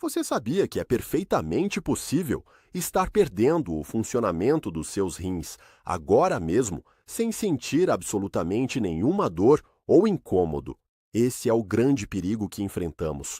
Você sabia que é perfeitamente possível estar perdendo o funcionamento dos seus rins agora mesmo, sem sentir absolutamente nenhuma dor ou incômodo? Esse é o grande perigo que enfrentamos.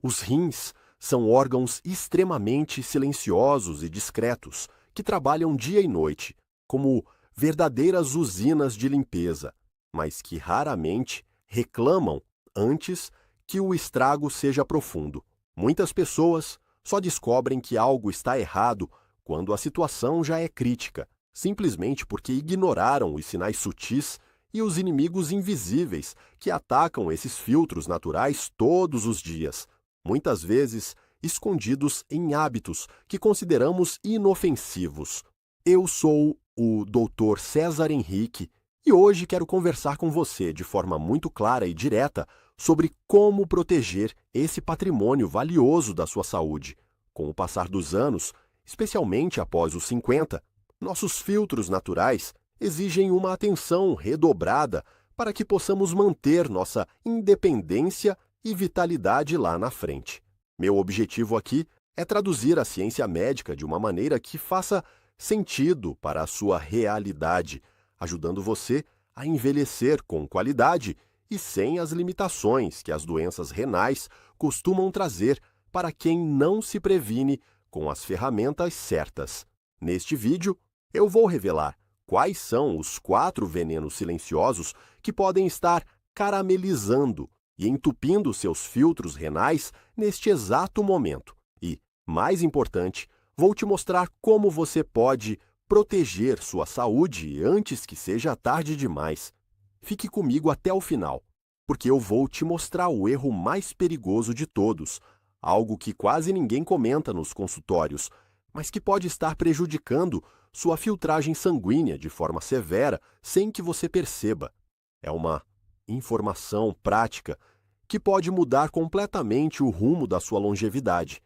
Os rins são órgãos extremamente silenciosos e discretos, que trabalham dia e noite, como verdadeiras usinas de limpeza, mas que raramente reclamam antes que o estrago seja profundo. Muitas pessoas só descobrem que algo está errado quando a situação já é crítica, simplesmente porque ignoraram os sinais sutis e os inimigos invisíveis que atacam esses filtros naturais todos os dias, muitas vezes escondidos em hábitos que consideramos inofensivos. Eu sou o Dr. César Henrique e hoje quero conversar com você de forma muito clara e direta sobre como proteger esse patrimônio valioso da sua saúde. Com o passar dos anos, especialmente após os 50, nossos filtros naturais exigem uma atenção redobrada para que possamos manter nossa independência e vitalidade lá na frente. Meu objetivo aqui é traduzir a ciência médica de uma maneira que faça sentido para a sua realidade, ajudando você a envelhecer com qualidade e sem as limitações que as doenças renais costumam trazer para quem não se previne com as ferramentas certas. Neste vídeo, eu vou revelar quais são os 4 venenos silenciosos que podem estar caramelizando e entupindo seus filtros renais neste exato momento. E, mais importante, vou te mostrar como você pode proteger sua saúde antes que seja tarde demais. Fique comigo até o final, porque eu vou te mostrar o erro mais perigoso de todos, algo que quase ninguém comenta nos consultórios, mas que pode estar prejudicando sua filtragem sanguínea de forma severa sem que você perceba. É uma informação prática que pode mudar completamente o rumo da sua longevidade.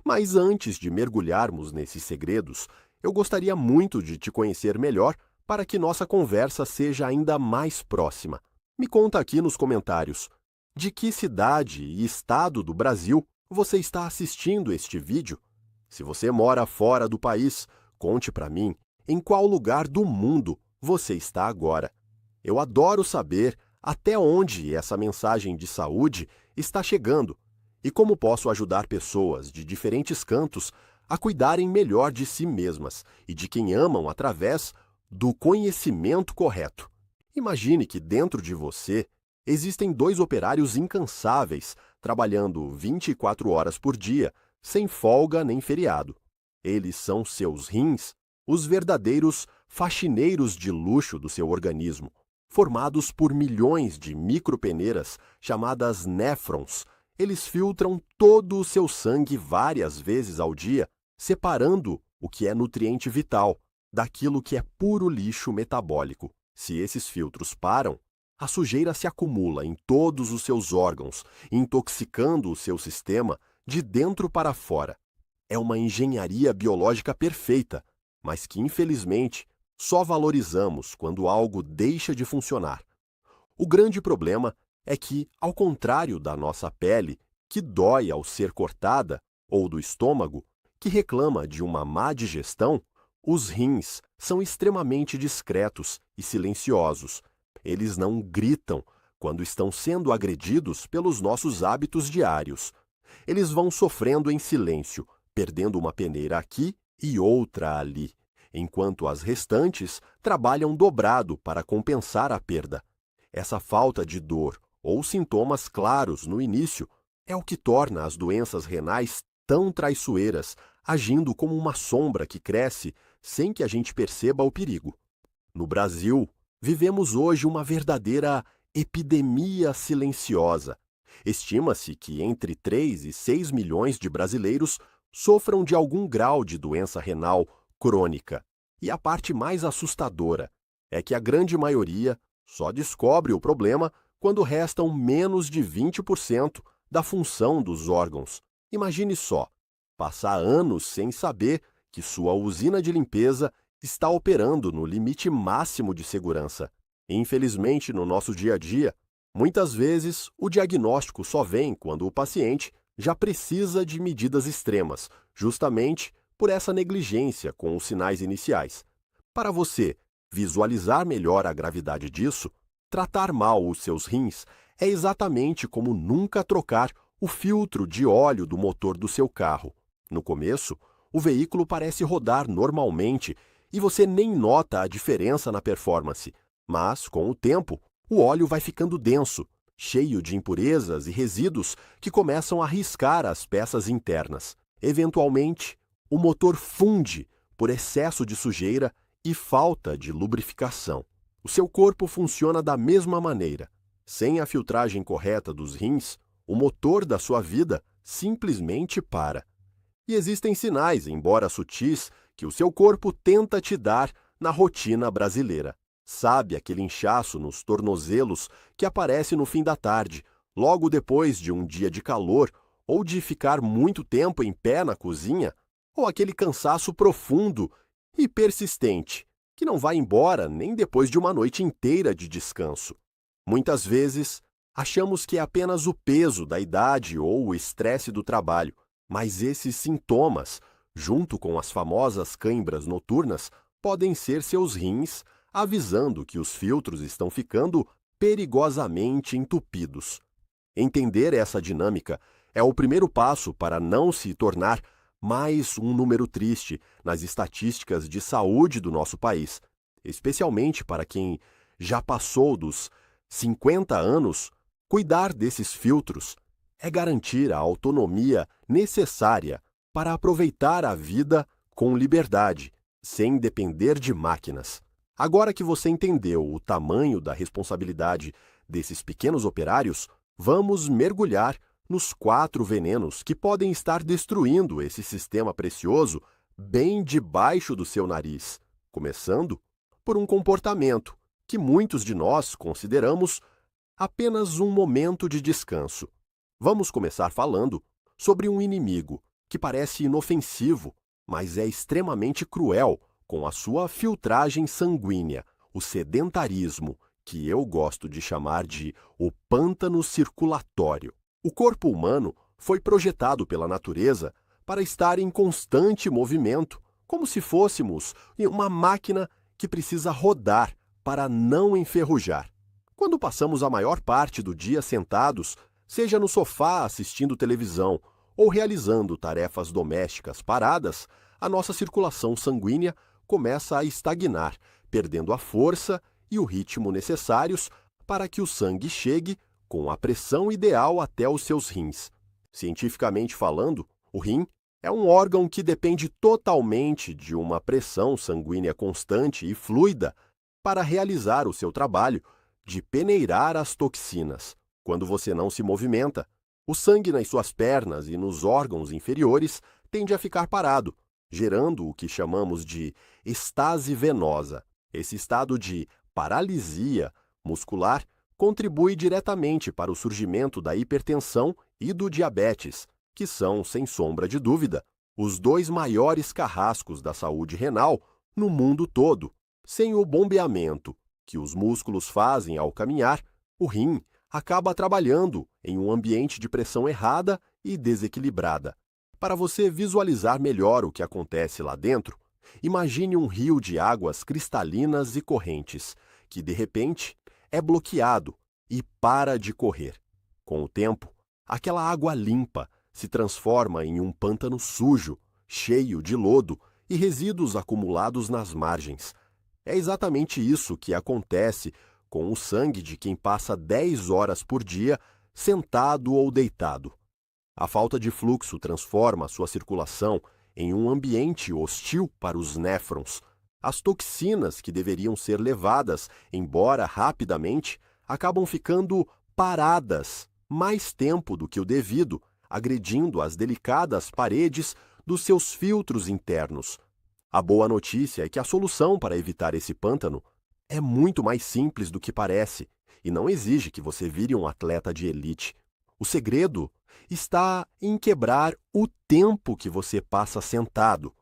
Mas antes de mergulharmos nesses segredos, eu gostaria muito de te conhecer melhor para que nossa conversa seja ainda mais próxima. Me conta aqui nos comentários de que cidade e estado do Brasil você está assistindo este vídeo. Se você mora fora do país, conte para mim em qual lugar do mundo você está agora. Eu adoro saber até onde essa mensagem de saúde está chegando e como posso ajudar pessoas de diferentes cantos a cuidarem melhor de si mesmas e de quem amam através do conhecimento correto. Imagine que dentro de você existem 2 operários incansáveis, trabalhando 24 horas por dia, sem folga nem feriado. Eles são seus rins, os verdadeiros faxineiros de luxo do seu organismo, formados por milhões de micropeneiras chamadas néfrons. Eles filtram todo o seu sangue várias vezes ao dia, separando o que é nutriente vital daquilo que é puro lixo metabólico. Se esses filtros param, a sujeira se acumula em todos os seus órgãos, intoxicando o seu sistema de dentro para fora. É uma engenharia biológica perfeita, mas que, infelizmente, só valorizamos quando algo deixa de funcionar. O grande problema é que, ao contrário da nossa pele, que dói ao ser cortada, ou do estômago, que reclama de uma má digestão, os rins são extremamente discretos e silenciosos. Eles não gritam quando estão sendo agredidos pelos nossos hábitos diários. Eles vão sofrendo em silêncio, perdendo uma peneira aqui e outra ali, enquanto as restantes trabalham dobrado para compensar a perda. Essa falta de dor ou sintomas claros no início é o que torna as doenças renais tão traiçoeiras, agindo como uma sombra que cresce sem que a gente perceba o perigo. No Brasil, vivemos hoje uma verdadeira epidemia silenciosa. Estima-se que entre 3 e 6 milhões de brasileiros sofram de algum grau de doença renal crônica. E a parte mais assustadora é que a grande maioria só descobre o problema quando restam menos de 20% da função dos órgãos. Imagine só, passar anos sem saber que sua usina de limpeza está operando no limite máximo de segurança. Infelizmente, no nosso dia a dia, muitas vezes o diagnóstico só vem quando o paciente já precisa de medidas extremas, justamente por essa negligência com os sinais iniciais. Para você visualizar melhor a gravidade disso, tratar mal os seus rins é exatamente como nunca trocar o filtro de óleo do motor do seu carro. No começo, o veículo parece rodar normalmente e você nem nota a diferença na performance, mas, com o tempo, o óleo vai ficando denso, cheio de impurezas e resíduos que começam a riscar as peças internas. Eventualmente, o motor funde por excesso de sujeira e falta de lubrificação. O seu corpo funciona da mesma maneira. Sem a filtragem correta dos rins, o motor da sua vida simplesmente para. E existem sinais, embora sutis, que o seu corpo tenta te dar na rotina brasileira. Sabe aquele inchaço nos tornozelos que aparece no fim da tarde, logo depois de um dia de calor ou de ficar muito tempo em pé na cozinha? Ou aquele cansaço profundo e persistente, que não vai embora nem depois de uma noite inteira de descanso? Muitas vezes, achamos que é apenas o peso da idade ou o estresse do trabalho, mas esses sintomas, junto com as famosas cãibras noturnas, podem ser seus rins avisando que os filtros estão ficando perigosamente entupidos. Entender essa dinâmica é o primeiro passo para não se tornar mais um número triste nas estatísticas de saúde do nosso país, especialmente para quem já passou dos 50 anos. Cuidar desses filtros é garantir a autonomia necessária para aproveitar a vida com liberdade, sem depender de máquinas. Agora que você entendeu o tamanho da responsabilidade desses pequenos operários, vamos mergulhar nos 4 venenos que podem estar destruindo esse sistema precioso bem debaixo do seu nariz, começando por um comportamento que muitos de nós consideramos apenas um momento de descanso. Vamos começar falando sobre um inimigo que parece inofensivo, mas é extremamente cruel com a sua filtragem sanguínea, o sedentarismo, que eu gosto de chamar de o pântano circulatório. O corpo humano foi projetado pela natureza para estar em constante movimento, como se fôssemos uma máquina que precisa rodar para não enferrujar. Quando passamos a maior parte do dia sentados, seja no sofá assistindo televisão ou realizando tarefas domésticas paradas, a nossa circulação sanguínea começa a estagnar, perdendo a força e o ritmo necessários para que o sangue chegue com a pressão ideal até os seus rins. Cientificamente falando, o rim é um órgão que depende totalmente de uma pressão sanguínea constante e fluida para realizar o seu trabalho de peneirar as toxinas. Quando você não se movimenta, o sangue nas suas pernas e nos órgãos inferiores tende a ficar parado, gerando o que chamamos de estase venosa. Esse estado de paralisia muscular contribui diretamente para o surgimento da hipertensão e do diabetes, que são, sem sombra de dúvida, os 2 maiores carrascos da saúde renal no mundo todo. Sem o bombeamento que os músculos fazem ao caminhar, o rim acaba trabalhando em um ambiente de pressão errada e desequilibrada. Para você visualizar melhor o que acontece lá dentro, imagine um rio de águas cristalinas e correntes, que de repente é bloqueado e para de correr. Com o tempo, aquela água limpa se transforma em um pântano sujo, cheio de lodo e resíduos acumulados nas margens. É exatamente isso que acontece com o sangue de quem passa 10 horas por dia sentado ou deitado. A falta de fluxo transforma a sua circulação em um ambiente hostil para os néfrons. As toxinas que deveriam ser levadas embora rapidamente acabam ficando paradas mais tempo do que o devido, agredindo as delicadas paredes dos seus filtros internos. A boa notícia é que a solução para evitar esse pântano é muito mais simples do que parece e não exige que você vire um atleta de elite. O segredo está em quebrar o tempo que você passa sentado.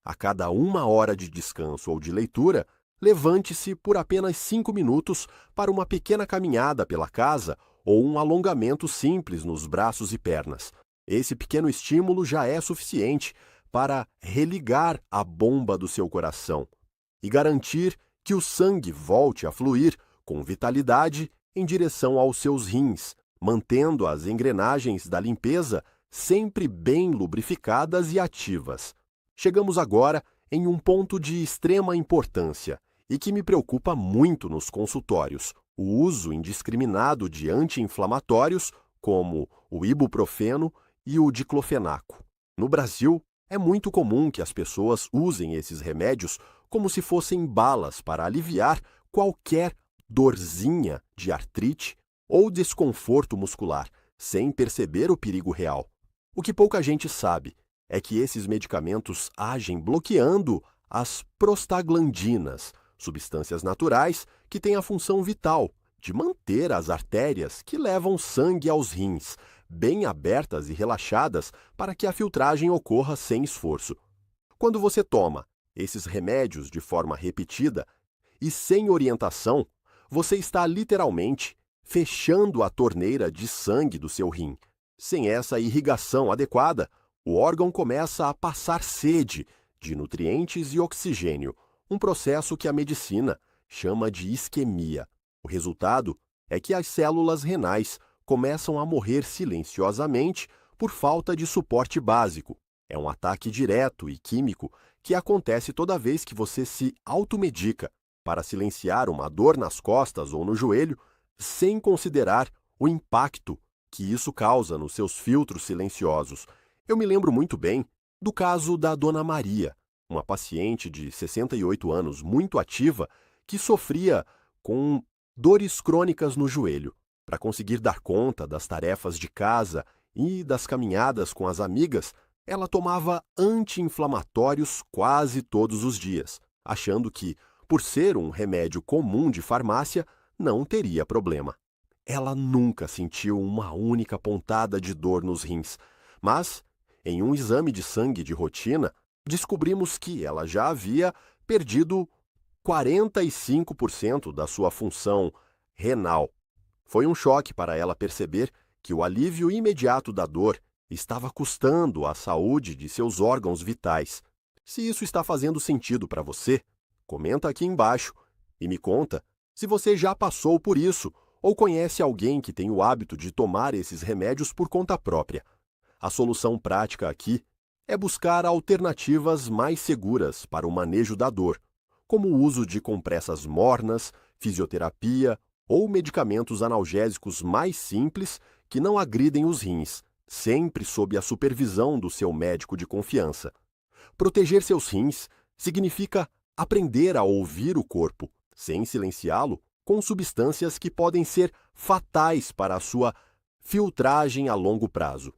A cada 1 hora de descanso ou de leitura, levante-se por apenas 5 minutos para uma pequena caminhada pela casa ou um alongamento simples nos braços e pernas. Esse pequeno estímulo já é suficiente para religar a bomba do seu coração e garantir que o sangue volte a fluir com vitalidade em direção aos seus rins, mantendo as engrenagens da limpeza sempre bem lubrificadas e ativas. Chegamos agora em um ponto de extrema importância e que me preocupa muito nos consultórios: o uso indiscriminado de anti-inflamatórios como o ibuprofeno e o diclofenaco. No Brasil, é muito comum que as pessoas usem esses remédios como se fossem balas para aliviar qualquer dorzinha de artrite ou desconforto muscular, sem perceber o perigo real. O que pouca gente sabe é que esses medicamentos agem bloqueando as prostaglandinas, substâncias naturais que têm a função vital de manter as artérias que levam sangue aos rins bem abertas e relaxadas para que a filtragem ocorra sem esforço. Quando você toma esses remédios de forma repetida e sem orientação, você está literalmente fechando a torneira de sangue do seu rim. Sem essa irrigação adequada, o órgão começa a passar sede de nutrientes e oxigênio, um processo que a medicina chama de isquemia. O resultado é que as células renais começam a morrer silenciosamente por falta de suporte básico. É um ataque direto e químico que acontece toda vez que você se automedica para silenciar uma dor nas costas ou no joelho, sem considerar o impacto que isso causa nos seus filtros silenciosos. Eu me lembro muito bem do caso da Dona Maria, uma paciente de 68 anos muito ativa que sofria com dores crônicas no joelho. Para conseguir dar conta das tarefas de casa e das caminhadas com as amigas, ela tomava anti-inflamatórios quase todos os dias, achando que, por ser um remédio comum de farmácia, não teria problema. Ela nunca sentiu uma única pontada de dor nos rins, mas, em um exame de sangue de rotina, descobrimos que ela já havia perdido 45% da sua função renal. Foi um choque para ela perceber que o alívio imediato da dor estava custando a saúde de seus órgãos vitais. Se isso está fazendo sentido para você, comenta aqui embaixo e me conta se você já passou por isso ou conhece alguém que tem o hábito de tomar esses remédios por conta própria. A solução prática aqui é buscar alternativas mais seguras para o manejo da dor, como o uso de compressas mornas, fisioterapia ou medicamentos analgésicos mais simples que não agridem os rins, sempre sob a supervisão do seu médico de confiança. Proteger seus rins significa aprender a ouvir o corpo, sem silenciá-lo com substâncias que podem ser fatais para a sua filtragem a longo prazo.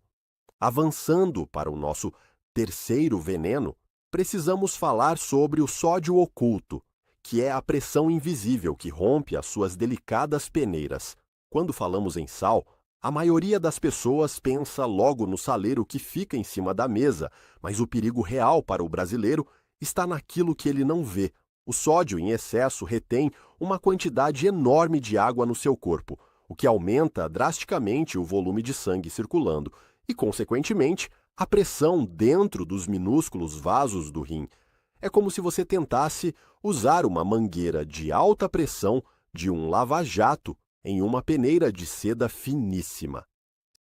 Avançando para o nosso terceiro veneno, precisamos falar sobre o sódio oculto, que é a pressão invisível que rompe as suas delicadas peneiras. Quando falamos em sal, a maioria das pessoas pensa logo no saleiro que fica em cima da mesa, mas o perigo real para o brasileiro está naquilo que ele não vê. O sódio em excesso retém uma quantidade enorme de água no seu corpo, o que aumenta drasticamente o volume de sangue circulando e, consequentemente, a pressão dentro dos minúsculos vasos do rim. É como se você tentasse usar uma mangueira de alta pressão de um lava-jato em uma peneira de seda finíssima.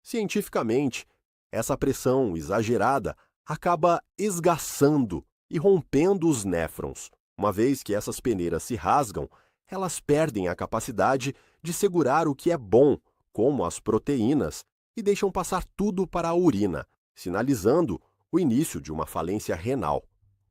Cientificamente, essa pressão exagerada acaba esgaçando e rompendo os néfrons. Uma vez que essas peneiras se rasgam, elas perdem a capacidade de segurar o que é bom, como as proteínas, e deixam passar tudo para a urina, sinalizando o início de uma falência renal.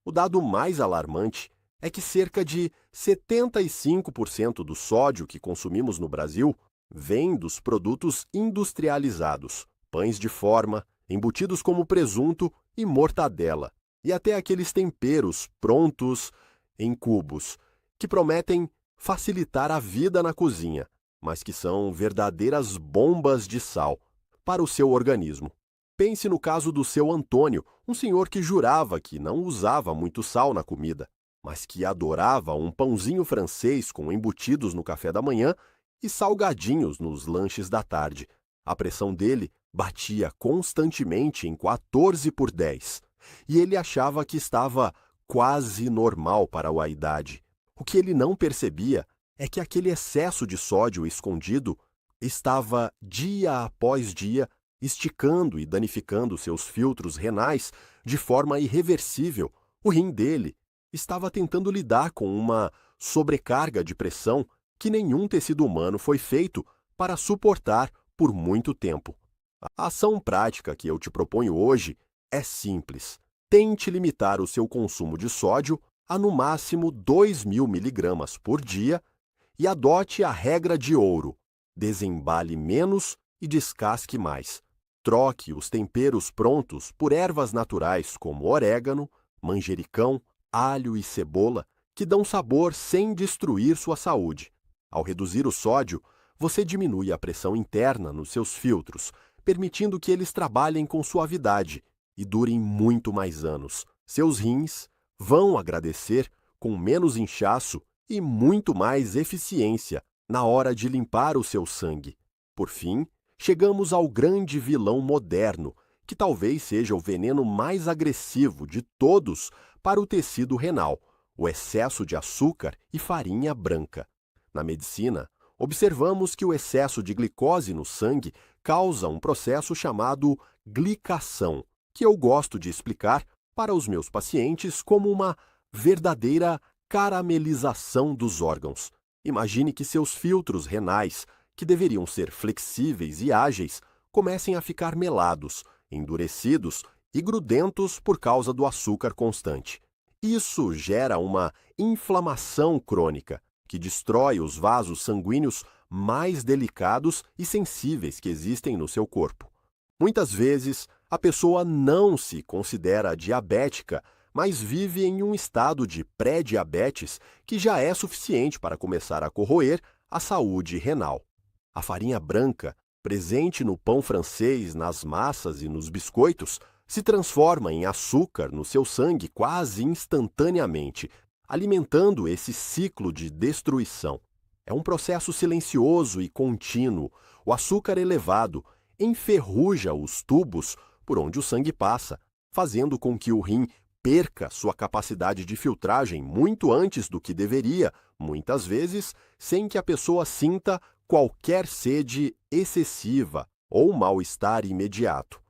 O dado mais alarmante é que cerca de 75% do sódio que consumimos no Brasil vem dos produtos industrializados, pães de forma, embutidos como presunto e mortadela, e até aqueles temperos prontos em cubos, que prometem facilitar a vida na cozinha, mas que são verdadeiras bombas de sal para o seu organismo. Pense no caso do seu Antônio, um senhor que jurava que não usava muito sal na comida, mas que adorava um pãozinho francês com embutidos no café da manhã e salgadinhos nos lanches da tarde. A pressão dele batia constantemente em 14/10, e ele achava que estava quase normal para a idade. O que ele não percebia é que aquele excesso de sódio escondido estava, dia após dia, esticando e danificando seus filtros renais de forma irreversível. O rim dele estava tentando lidar com uma sobrecarga de pressão que nenhum tecido humano foi feito para suportar por muito tempo. A ação prática que eu te proponho hoje é simples. Tente limitar o seu consumo de sódio a no máximo 2.000 miligramas por dia e adote a regra de ouro: desembale menos e descasque mais. Troque os temperos prontos por ervas naturais como orégano, manjericão, alho e cebola, que dão sabor sem destruir sua saúde. Ao reduzir o sódio, você diminui a pressão interna nos seus filtros, permitindo que eles trabalhem com suavidade e durem muito mais anos. Seus rins vão agradecer com menos inchaço e muito mais eficiência na hora de limpar o seu sangue. Por fim, chegamos ao grande vilão moderno, que talvez seja o veneno mais agressivo de todos para o tecido renal: o excesso de açúcar e farinha branca. Na medicina, observamos que o excesso de glicose no sangue causa um processo chamado glicação, que eu gosto de explicar para os meus pacientes como uma verdadeira caramelização dos órgãos. Imagine que seus filtros renais, que deveriam ser flexíveis e ágeis, comecem a ficar melados, endurecidos e grudentos por causa do açúcar constante. Isso gera uma inflamação crônica, que destrói os vasos sanguíneos mais delicados e sensíveis que existem no seu corpo. Muitas vezes, a pessoa não se considera diabética, mas vive em um estado de pré-diabetes que já é suficiente para começar a corroer a saúde renal. A farinha branca, presente no pão francês, nas massas e nos biscoitos, se transforma em açúcar no seu sangue quase instantaneamente, alimentando esse ciclo de destruição. É um processo silencioso e contínuo. O açúcar elevado enferruja os tubos por onde o sangue passa, fazendo com que o rim perca sua capacidade de filtragem muito antes do que deveria, muitas vezes sem que a pessoa sinta qualquer sede excessiva ou mal-estar imediato.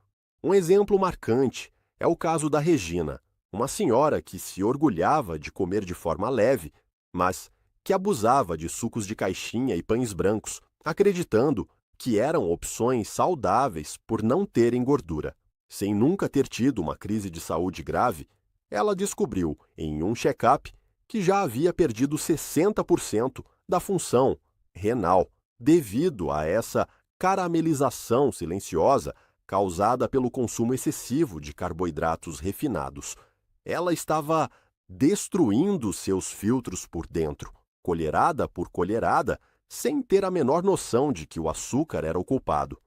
Um exemplo marcante é o caso da Regina, uma senhora que se orgulhava de comer de forma leve, mas que abusava de sucos de caixinha e pães brancos, acreditando que eram opções saudáveis por não terem gordura. Sem nunca ter tido uma crise de saúde grave, ela descobriu, em um check-up, que já havia perdido 60% da função renal devido a essa caramelização silenciosa causada pelo consumo excessivo de carboidratos refinados. Ela estava destruindo seus filtros por dentro, colherada por colherada, sem ter a menor noção de que o açúcar era o culpado.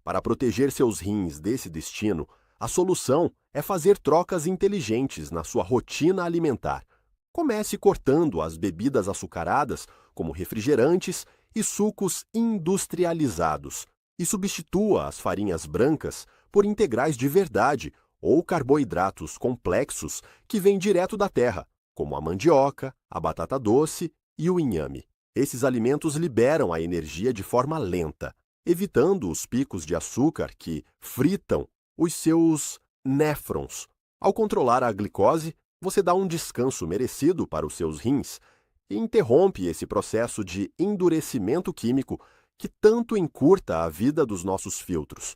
Para proteger seus rins desse destino, a solução é fazer trocas inteligentes na sua rotina alimentar. Comece cortando as bebidas açucaradas, como refrigerantes e sucos industrializados, e substitua as farinhas brancas por integrais de verdade ou carboidratos complexos que vêm direto da terra, como a mandioca, a batata doce e o inhame. Esses alimentos liberam a energia de forma lenta, evitando os picos de açúcar que fritam os seus néfrons. Ao controlar a glicose, você dá um descanso merecido para os seus rins e interrompe esse processo de endurecimento químico que tanto encurta a vida dos nossos filtros.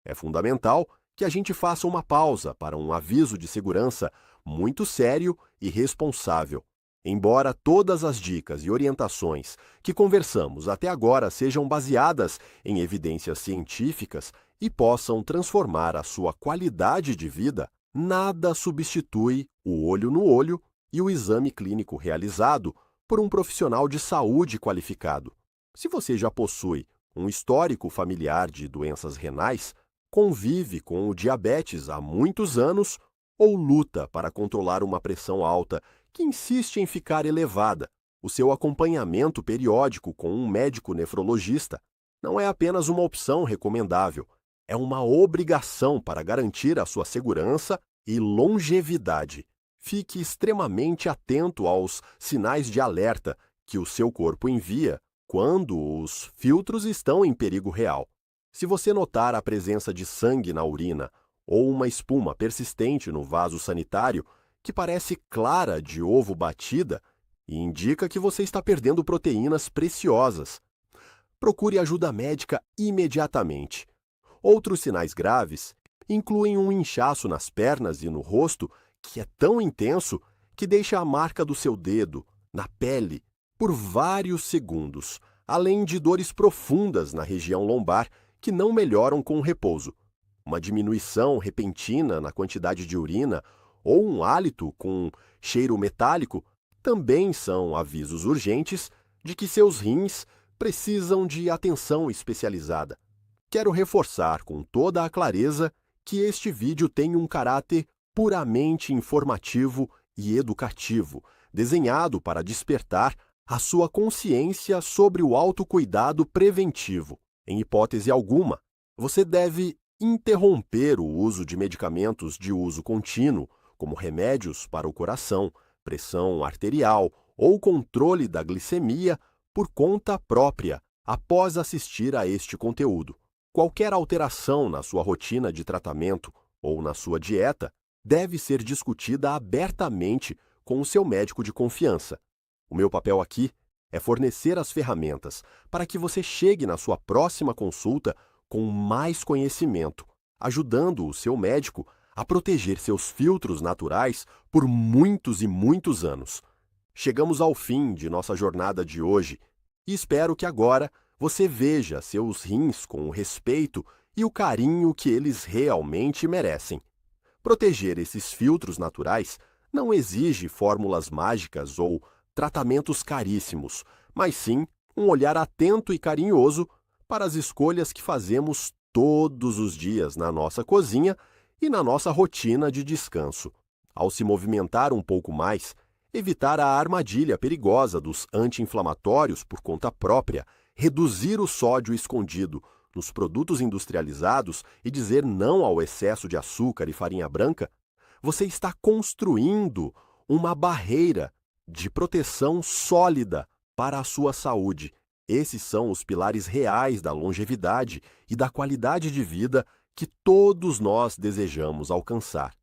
É fundamental que a gente faça uma pausa para um aviso de segurança muito sério e responsável. Embora todas as dicas e orientações que conversamos até agora sejam baseadas em evidências científicas e possam transformar a sua qualidade de vida, nada substitui o olho no olho e o exame clínico realizado por um profissional de saúde qualificado. Se você já possui um histórico familiar de doenças renais, convive com o diabetes há muitos anos ou luta para controlar uma pressão alta que insiste em ficar elevada, o seu acompanhamento periódico com um médico nefrologista não é apenas uma opção recomendável, É uma obrigação para garantir a sua segurança e longevidade. Fique extremamente atento aos sinais de alerta que o seu corpo envia quando os filtros estão em perigo real. Se você notar a presença de sangue na urina ou uma espuma persistente no vaso sanitário que parece clara de ovo batida e indica que você está perdendo proteínas preciosas, procure ajuda médica imediatamente. Outros sinais graves incluem um inchaço nas pernas e no rosto que é tão intenso que deixa a marca do seu dedo na pele por vários segundos, além de dores profundas na região lombar que não melhoram com o repouso. Uma diminuição repentina na quantidade de urina ou um hálito com cheiro metálico também são avisos urgentes de que seus rins precisam de atenção especializada. Quero reforçar com toda a clareza que este vídeo tem um caráter puramente informativo e educativo, desenhado para despertar a sua consciência sobre o autocuidado preventivo. Em hipótese alguma, você deve interromper o uso de medicamentos de uso contínuo, como remédios para o coração, pressão arterial ou controle da glicemia, por conta própria, após assistir a este conteúdo. Qualquer alteração na sua rotina de tratamento ou na sua dieta deve ser discutida abertamente com o seu médico de confiança. O meu papel aqui é fornecer as ferramentas para que você chegue na sua próxima consulta com mais conhecimento, ajudando o seu médico a proteger seus filtros naturais por muitos e muitos anos. Chegamos ao fim de nossa jornada de hoje e espero que agora você veja seus rins com o respeito e o carinho que eles realmente merecem. Proteger esses filtros naturais não exige fórmulas mágicas ou tratamentos caríssimos, mas sim um olhar atento e carinhoso para as escolhas que fazemos todos os dias na nossa cozinha e na nossa rotina de descanso. Ao se movimentar um pouco mais, evitar a armadilha perigosa dos anti-inflamatórios por conta própria, reduzir o sódio escondido nos produtos industrializados e dizer não ao excesso de açúcar e farinha branca, você está construindo uma barreira de proteção sólida para a sua saúde. Esses são os pilares reais da longevidade e da qualidade de vida que todos nós desejamos alcançar.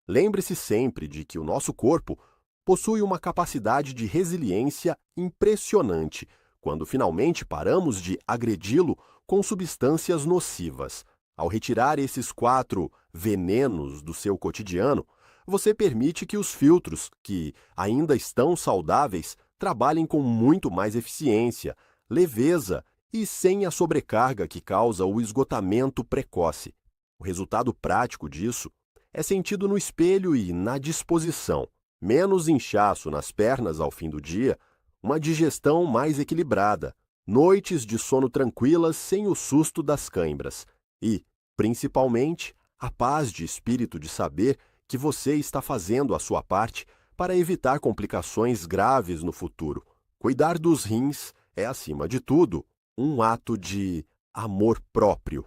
Lembre-se sempre de que o nosso corpo possui uma capacidade de resiliência impressionante quando finalmente paramos de agredi-lo com substâncias nocivas. Ao retirar esses 4 venenos do seu cotidiano, você permite que os filtros, que ainda estão saudáveis, trabalhem com muito mais eficiência, leveza e sem a sobrecarga que causa o esgotamento precoce. O resultado prático disso é sentido no espelho e na disposição. Menos inchaço nas pernas ao fim do dia, uma digestão mais equilibrada, noites de sono tranquilas sem o susto das cãibras e, principalmente, a paz de espírito de saber que você está fazendo a sua parte para evitar complicações graves no futuro. Cuidar dos rins é, acima de tudo, um ato de amor próprio.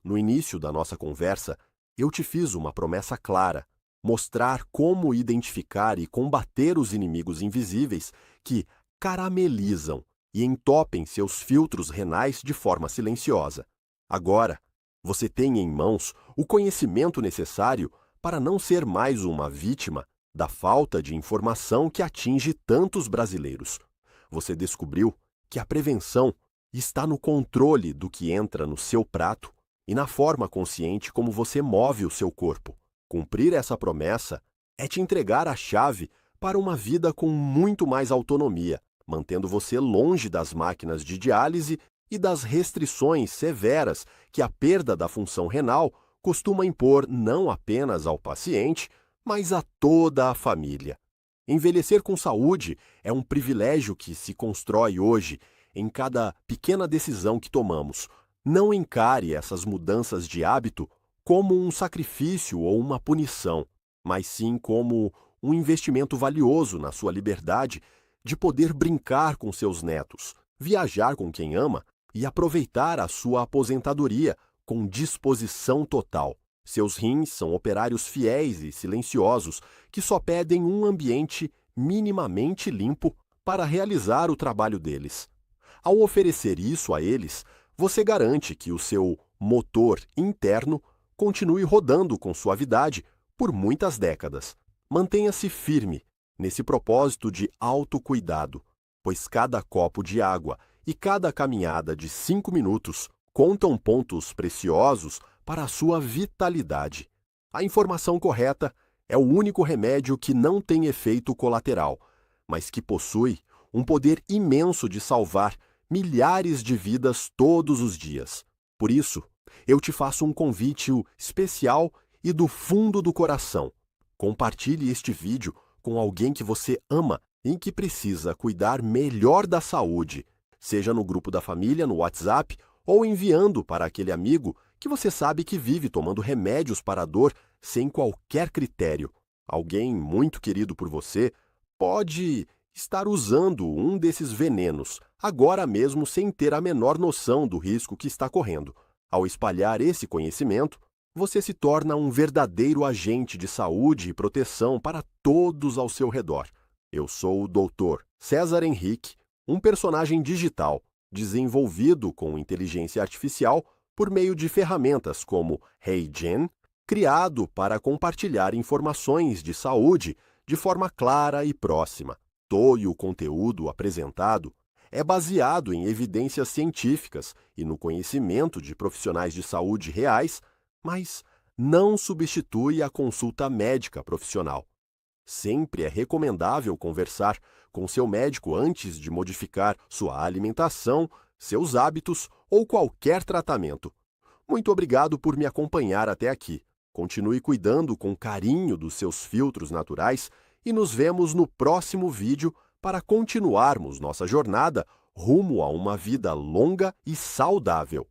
No início da nossa conversa, eu te fiz uma promessa clara: mostrar como identificar e combater os inimigos invisíveis que caramelizam e entopem seus filtros renais de forma silenciosa. Agora, você tem em mãos o conhecimento necessário para não ser mais uma vítima da falta de informação que atinge tantos brasileiros. Você descobriu que a prevenção está no controle do que entra no seu prato e na forma consciente como você move o seu corpo. Cumprir essa promessa é te entregar a chave para uma vida com muito mais autonomia, mantendo você longe das máquinas de diálise e das restrições severas que a perda da função renal costuma impor não apenas ao paciente, mas a toda a família. Envelhecer com saúde é um privilégio que se constrói hoje em cada pequena decisão que tomamos. Não encare essas mudanças de hábito como um sacrifício ou uma punição, mas sim como um investimento valioso na sua liberdade de poder brincar com seus netos, viajar com quem ama e aproveitar a sua aposentadoria com disposição total. Seus rins são operários fiéis e silenciosos que só pedem um ambiente minimamente limpo para realizar o trabalho deles. Ao oferecer isso a eles, você garante que o seu motor interno continue rodando com suavidade por muitas décadas. Mantenha-se firme nesse propósito de autocuidado, pois cada copo de água e cada caminhada de 5 minutos contam pontos preciosos para a sua vitalidade. A informação correta é o único remédio que não tem efeito colateral, mas que possui um poder imenso de salvar milhares de vidas todos os dias. Por isso, eu te faço um convite especial e do fundo do coração. Compartilhe este vídeo com alguém que você ama e que precisa cuidar melhor da saúde, seja no grupo da família, no WhatsApp, ou enviando para aquele amigo que você sabe que vive tomando remédios para a dor sem qualquer critério. Alguém muito querido por você pode estar usando um desses venenos agora mesmo sem ter a menor noção do risco que está correndo. Ao espalhar esse conhecimento, você se torna um verdadeiro agente de saúde e proteção para todos ao seu redor. Eu sou o Dr. César Henrique, um personagem digital desenvolvido com inteligência artificial por meio de ferramentas como HeyGen, criado para compartilhar informações de saúde de forma clara e próxima. Todo o conteúdo apresentado é baseado em evidências científicas e no conhecimento de profissionais de saúde reais, mas não substitui a consulta médica profissional. Sempre é recomendável conversar com seu médico antes de modificar sua alimentação, seus hábitos ou qualquer tratamento. Muito obrigado por me acompanhar até aqui. Continue cuidando com carinho dos seus filtros naturais e nos vemos no próximo vídeo para continuarmos nossa jornada rumo a uma vida longa e saudável.